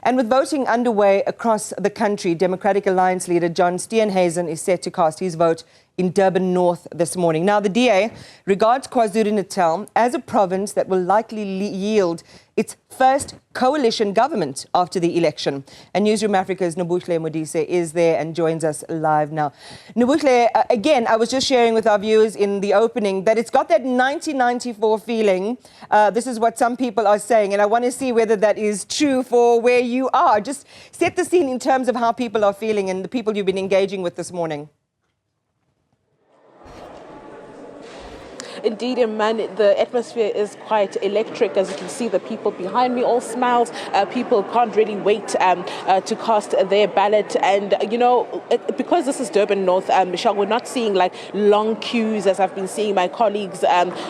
And with voting underway across the country, Democratic Alliance leader John Steenhuisen is set to cast his vote in Durban North this morning. Now, the DA regards KwaZulu-Natal as a province that will likely yield its first coalition government after the election. And Newzroom Afrika's Nobuhle Modise is there and joins us live now. Nobuhle, again, I was just sharing with our viewers in the opening that it's got that 1994 feeling. This is what some people are saying, and I want to see whether that is true for where you are. Just set the scene in terms of how people are feeling and the people you've been engaging with this morning. Indeed, man, the atmosphere is quite electric. As you can see, the people behind me all smiles. People can't really wait to cast their ballot. And, you know, because this is Durban North, Michelle, we're not seeing like long queues as I've been seeing my colleagues,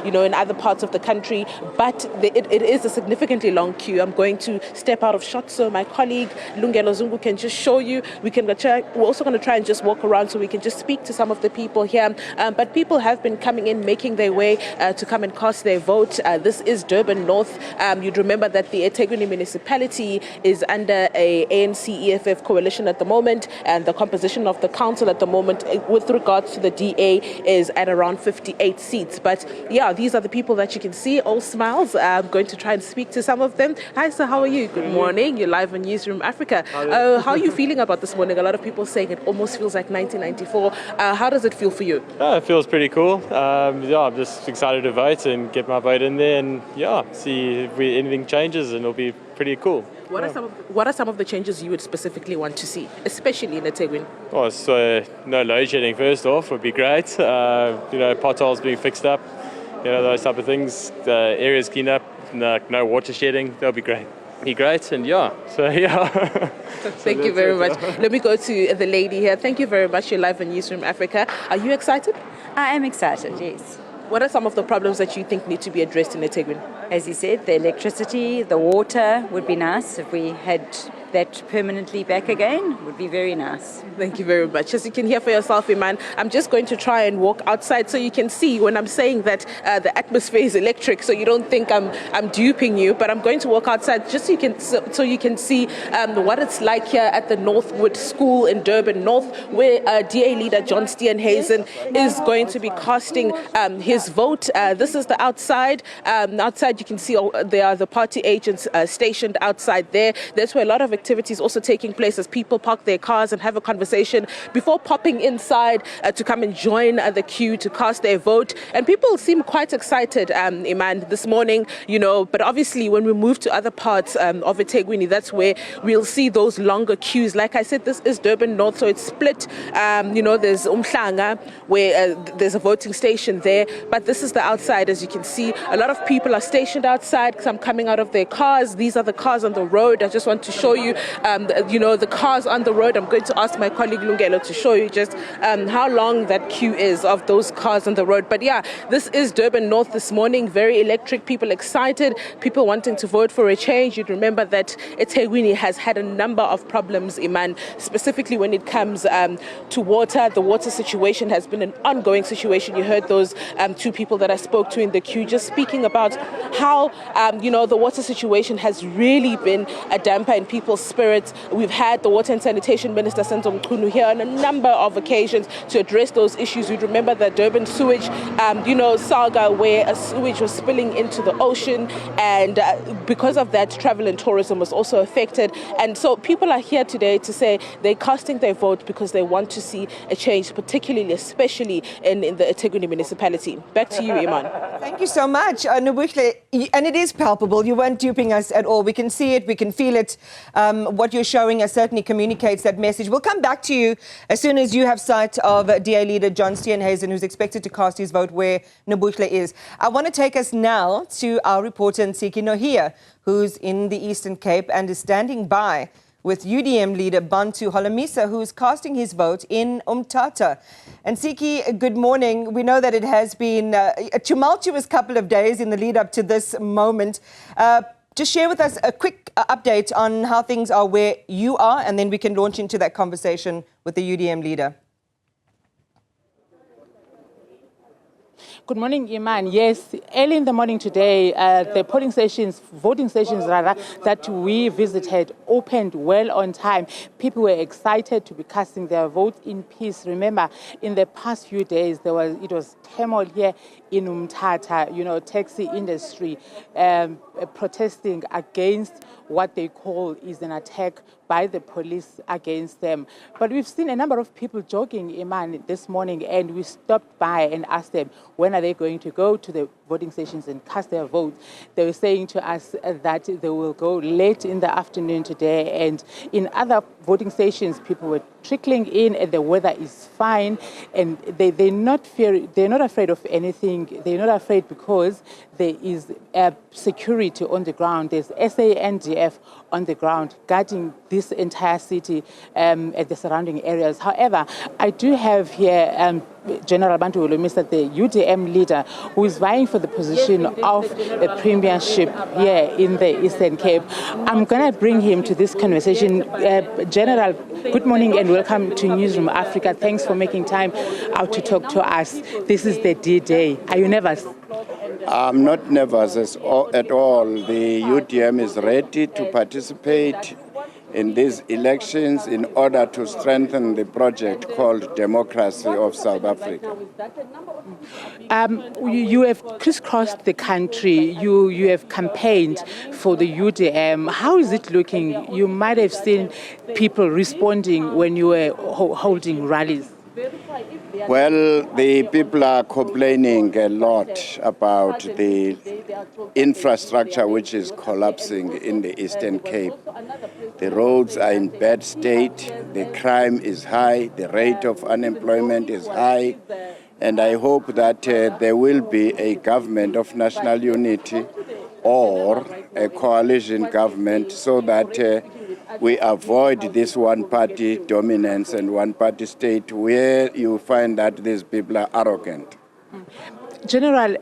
you know, in other parts of the country. But it is a significantly long queue. I'm going to step out of shot so my colleague, Lungelo Zungu, can just show you. We're also going to try and just walk around so we can just speak to some of the people here. But people have been coming in, making their way to come and cast their vote. This is Durban North. You'd remember that the eThekwini municipality is under a ANC-EFF coalition at the moment, and the composition of the council at the moment with regards to the DA is at around 58 seats. But yeah, these are the people that you can see, all smiles. I'm going to try and speak to some of them. Hi, sir, how are you? Good morning. You're live on Newzroom Afrika. How are you feeling about this morning? A lot of people saying it almost feels like 1994. How does it feel for you? It feels pretty cool. Yeah, I'm just excited to vote and get my vote in there, and yeah, see if anything changes, and it'll be pretty cool. What are some of the changes you would specifically want to see, especially in eThekwini? Oh, so no load shedding first off would be great. You know, potholes being fixed up, you know, those type of things. Areas cleaned up, no water shedding. That'll be great. And yeah, so yeah. Thank you very much. Let me go to the lady here. Thank you very much. You're live on Newzroom Afrika. Are you excited? I am excited, yes. What are some of the problems that you think need to be addressed in eThekwini? As you said, the electricity, the water would be nice if we had that permanently back again. Would be very nice. Thank you very much. As you can hear for yourself, Iman, I'm just going to try and walk outside so you can see when I'm saying that the atmosphere is electric, so you don't think I'm duping you, but I'm going to walk outside just so you can see what it's like here at the Northwood School in Durban North, where DA leader John Steenhuisen is going to be casting his vote. This is the outside. Outside you can see there are the party agents stationed outside there. That's where a lot of activities also taking place as people park their cars and have a conversation before popping inside to come and join the queue to cast their vote. And people seem quite excited, Iman, this morning, you know, but obviously when we move to other parts of eThekwini, that's where we'll see those longer queues. Like I said, this is Durban North, so it's split. You know, there's Umhlanga, where there's a voting station there, but this is the outside. As you can see, a lot of people are stationed outside. Some coming out of their cars. These are the cars on the road. I just want to show you, you know, the cars on the road. I'm going to ask my colleague Lungelo to show you just how long that queue is of those cars on the road. But yeah, this is Durban North this morning. Very electric. People excited. People wanting to vote for a change. You'd remember that eThekwini has had a number of problems, Iman, specifically when it comes to water. The water situation has been an ongoing situation. You heard those two people that I spoke to in the queue just speaking about how, you know, the water situation has really been a damper in people's spirits. We've had the Water and Sanitation Minister Nqobile here on a number of occasions to address those issues. You'd remember the Durban sewage, you know, saga where a sewage was spilling into the ocean, and because of that, travel and tourism was also affected. And so people are here today to say they're casting their vote because they want to see a change, particularly, especially in the eThekwini municipality. Back to you, Iman. Thank you so much, Nobuhle. And it is palpable. You weren't duping us at all. We can see it. We can feel it. What you're showing us certainly communicates that message. We'll come back to you as soon as you have sight of DA leader John Steenhuisen, who's expected to cast his vote where Nobuhle is. I want to take us now to our reporter Ntsiki Nohiya, who's in the Eastern Cape and is standing by with UDM leader Bantu Holomisa, who's casting his vote in Mthatha. And Ntsiki, good morning. We know that it has been a tumultuous couple of days in the lead up to this moment. Just share with us a quick update on how things are where you are, and then we can launch into that conversation with the UDM leader. Good morning, Iman. Yes, early in the morning today, the voting stations that we visited opened well on time. People were excited to be casting their votes in peace. Remember, in the past few days, it was turmoil here in Mthatha, taxi industry protesting against what they call is an attack by the police against them. But we've seen a number of people jogging, Iman, this morning, and we stopped by and asked them when are they going to go to the voting stations and cast their votes. They were saying to us that they will go late in the afternoon today, and in other voting stations, people were trickling in and the weather is fine, and they're not afraid of anything. They're not afraid because there is security on the ground. There's SANDF on the ground guarding this entire city and the surrounding areas. However, I do have here General Bantu Holomisa, the UDM leader, who is vying for the position of the premiership here in the Eastern Cape. I'm going to bring him to this conversation. General, good morning and welcome to Newzroom Afrika. Thanks for making time out to talk to us. This is the D-Day. Are you nervous? I'm not nervous at all. The UDM is ready to participate in these elections in order to strengthen the project called Democracy of South Africa. You have crisscrossed the country. You have campaigned for the UDM. How is it looking? You might have seen people responding when you were holding rallies. Well, the people are complaining a lot about the infrastructure which is collapsing in the Eastern Cape. The roads are in bad state, the crime is high, the rate of unemployment is high, and I hope that there will be a government of national unity or a coalition government so that we avoid this one-party dominance and one-party state where you find that these people are arrogant. General,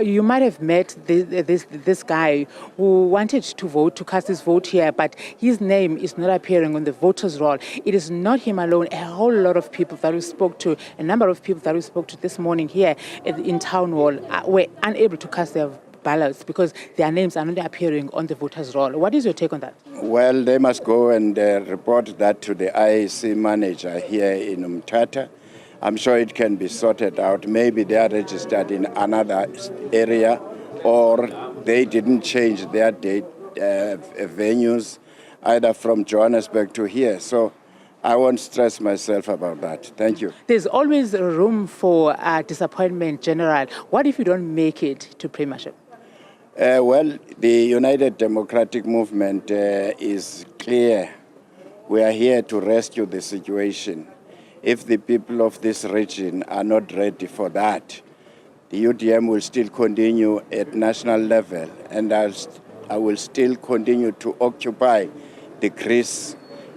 you might have met this guy who wanted to vote, to cast his vote here, but his name is not appearing on the voters' roll. It is not him alone. A whole lot of people that we spoke to, a number of people that we spoke to this morning here in Town Hall were unable to cast their ballots because their names are not appearing on the voters' roll. What is your take on that? Well, they must go and report that to the IEC manager here in Mthatha. I'm sure it can be sorted out. Maybe they are registered in another area or they didn't change their date, venues either from Johannesburg to here. So I won't stress myself about that. Thank you. There's always room for disappointment, General. What if you don't make it to premiership? Well, the United Democratic Movement is clear. We are here to rescue the situation. If the people of this region are not ready for that, the UDM will still continue at national level, and I will still continue to occupy the crease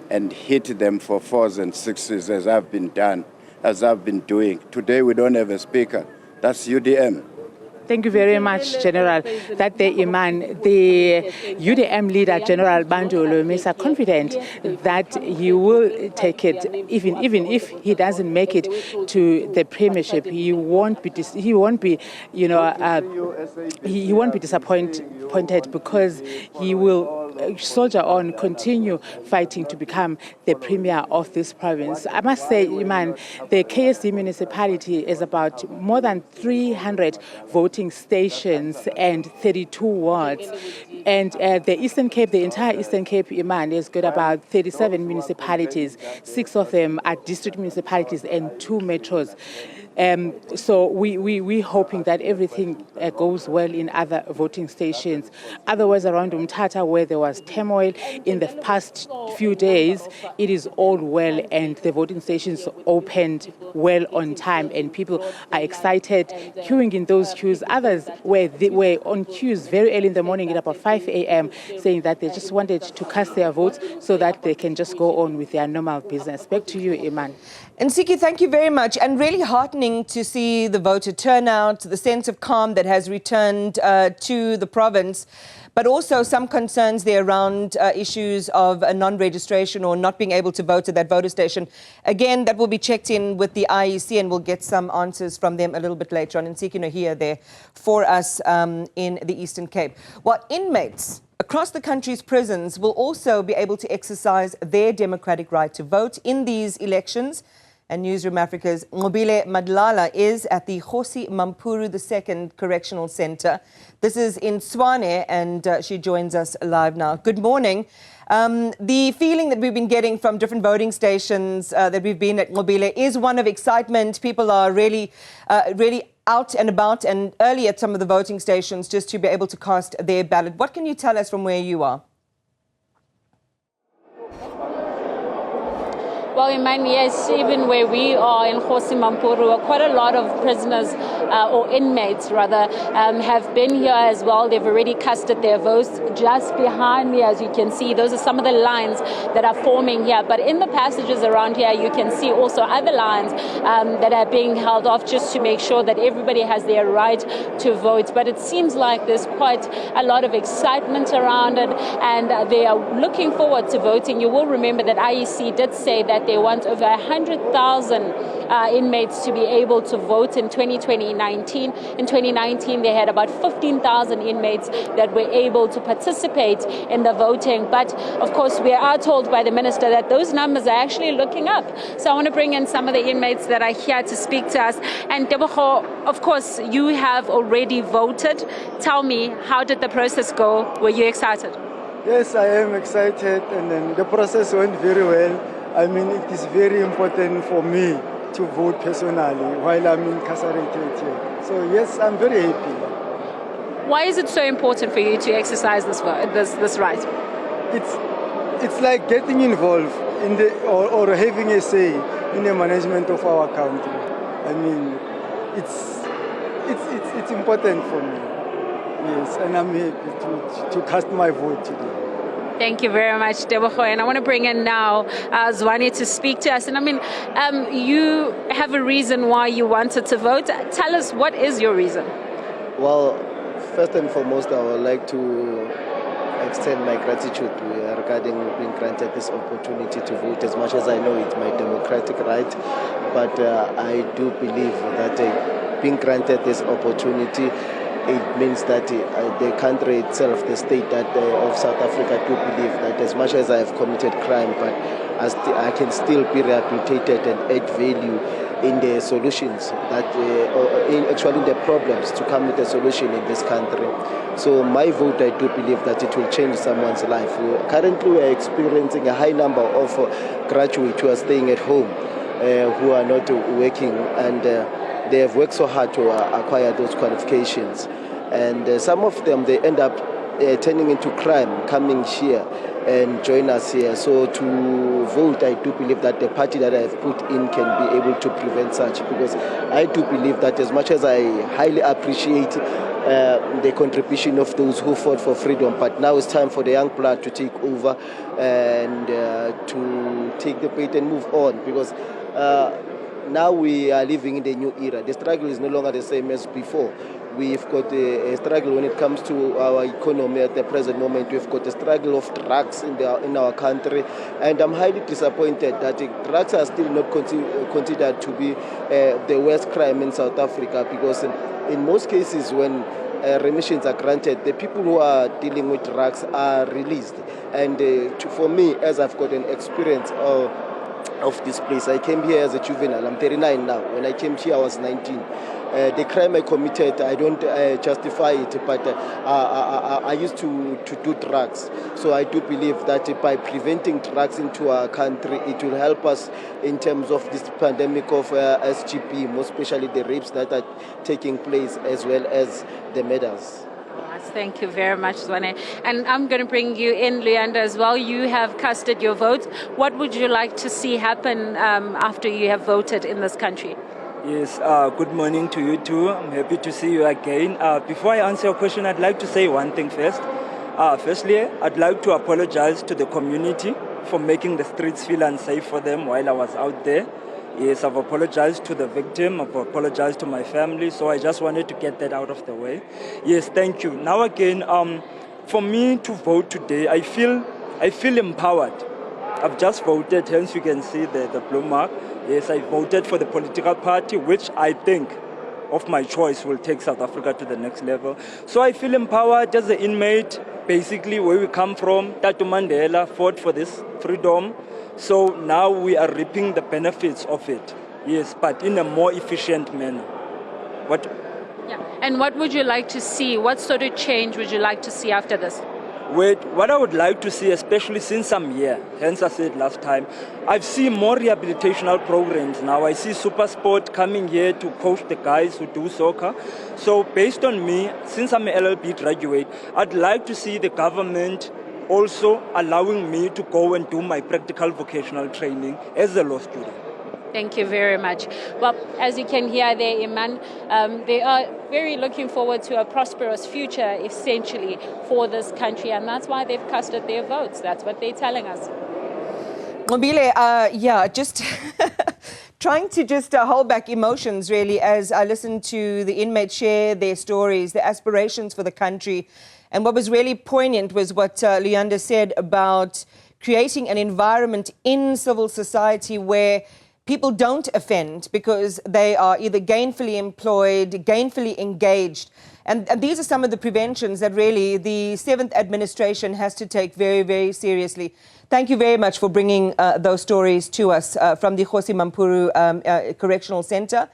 and hit them for 4s and 6s as I've been doing. Today we don't have a speaker. That's UDM. Thank you very much, General. That the Iman, the UDM leader, General Bantu Holomisa, confident that he will take it, even if he doesn't make it to the premiership. He won't be disappointed because he will soldier on, continue fighting to become the premier of this province. I must say, Iman, the KSD municipality is about more than 300 voting stations and 32 wards. And the Eastern Cape, the entire Eastern Cape, Iman, has got about 37 municipalities. 6 of them are district municipalities and 2 metros. So we're hoping that everything goes well in other voting stations. Otherwise, around Mthatha, where there was turmoil in the past few days, it is all well, and the voting stations opened well on time, and people are excited, queuing in those queues. Others were on queues very early in the morning at about 5 a.m., saying that they just wanted to cast their votes so that they can just go on with their normal business. Back to you, Iman. Ntsiki, thank you very much, and really heartening heartening to see the voter turnout, the sense of calm that has returned to the province, but also some concerns there around issues of a non-registration or not being able to vote at that voter station. Again, that will be checked in with the IEC, and we'll get some answers from them a little bit later on. Ntsiki Nohiya there for us in the Eastern Cape. Well, inmates across the country's prisons will also be able to exercise their democratic right to vote in these elections. And Newzroom Afrika's Nqobile Madlala is at the Kgosi Mampuru II Correctional Centre. This is in Tshwane, and she joins us live now. Good morning. The feeling that we've been getting from different voting stations that we've been at Nqobile is one of excitement. People are really out and about and early at some of the voting stations just to be able to cast their ballot. What can you tell us from where you are? Well, Iman, yes, even where we are in Kgosi Mampuru, quite a lot of prisoners or inmates rather have been here as well. They've already casted their votes. Just behind me, as you can see, those are some of the lines that are forming here. But in the passages around here, you can see also other lines that are being held off just to make sure that everybody has their right to vote. But it seems like there's quite a lot of excitement around it, and they are looking forward to voting. You will remember that IEC did say that they want over 100,000 inmates to be able to vote in 2019. In 2019, they had about 15,000 inmates that were able to participate in the voting. But of course, we are told by the minister that those numbers are actually looking up. So I want to bring in some of the inmates that are here to speak to us. And Nobuhle, of course, you have already voted. Tell me, how did the process go? Were you excited? Yes, I am excited, and then the process went very well. I mean, it is very important for me to vote personally while I'm incarcerated here. So yes, I'm very happy. Why is it so important for you to exercise this right? It's like getting involved in or having a say in the management of our country. I mean, it's important for me. Yes, and I'm happy to cast my vote today. Thank you very much, Nobuhle. And I want to bring in now Tshwane to speak to us. And I mean, you have a reason why you wanted to vote. Tell us, what is your reason? Well, first and foremost, I would like to extend my gratitude regarding being granted this opportunity to vote. As much as I know it's my democratic right, but I do believe that being granted this opportunity, it means that the country itself, the state of South Africa, do believe that as much as I have committed crime, but I can still be rehabilitated and add value in the solutions that, actually the problems, to come with a solution in this country. So my vote, I do believe that it will change someone's life. Currently, we are experiencing a high number of graduates who are staying at home, who are not working, and they have worked so hard to acquire those qualifications. And some of them, they end up turning into crime, coming here and join us here. So to vote, I do believe that the party that I have put in can be able to prevent such, because I do believe that as much as I highly appreciate the contribution of those who fought for freedom, but now it's time for the young blood to take over and to take the bait and move on, because now we are living in the new era. The struggle is no longer the same as before. We've got a struggle when it comes to our economy at the present moment. We've got a struggle of drugs in our country. And I'm highly disappointed that drugs are still not considered to be the worst crime in South Africa, because in most cases when remissions are granted, the people who are dealing with drugs are released. And for me, as I've got an experience of this place, I came here as a juvenile. I'm 39 now. When I came here, I was 19. The crime I committed, I don't justify it, but I used to do drugs. So I do believe that by preventing drugs into our country, it will help us in terms of this pandemic of SGP, most especially the rapes that are taking place, as well as the murders. Thank you very much, Tshwane. And I'm going to bring you in, Luyanda, as well. You have casted your vote. What would you like to see happen after you have voted in this country? Yes, good morning to you too. I'm happy to see you again. Before I answer your question, I'd like to say one thing first. Firstly, I'd like to apologize to the community for making the streets feel unsafe for them while I was out there. Yes, I've apologized to the victim, I've apologized to my family, so I just wanted to get that out of the way. Yes, thank you. Now again, for me to vote today, I feel empowered. I've just voted, hence you can see the blue mark. Yes, I voted for the political party, which I think of my choice will take South Africa to the next level. So I feel empowered as an inmate, basically where we come from. Tatu Mandela fought for this freedom. So now we are reaping the benefits of it. Yes, but in a more efficient manner. Yeah. And what would you like to see? What sort of change would you like to see after this? What I would like to see, especially since I'm here, hence I said last time, I've seen more rehabilitational programs now. I see Super Sport coming here to coach the guys who do soccer. So based on me, since I'm an LLB graduate, I'd like to see the government also allowing me to go and do my practical vocational training as a law student. Thank you very much. Well, as you can hear there, Iman, they are very looking forward to a prosperous future, essentially, for this country, and that's why they've casted their votes. That's what they're telling us. Nqobile, just trying to just hold back emotions, really, as I listened to the inmates share their stories, their aspirations for the country. And what was really poignant was what Luyanda said about creating an environment in civil society where people don't offend because they are either gainfully employed, gainfully engaged. And these are some of the preventions that really the 7th administration has to take very, very seriously. Thank you very much for bringing those stories to us from the Kgosi Mampuru Correctional Centre.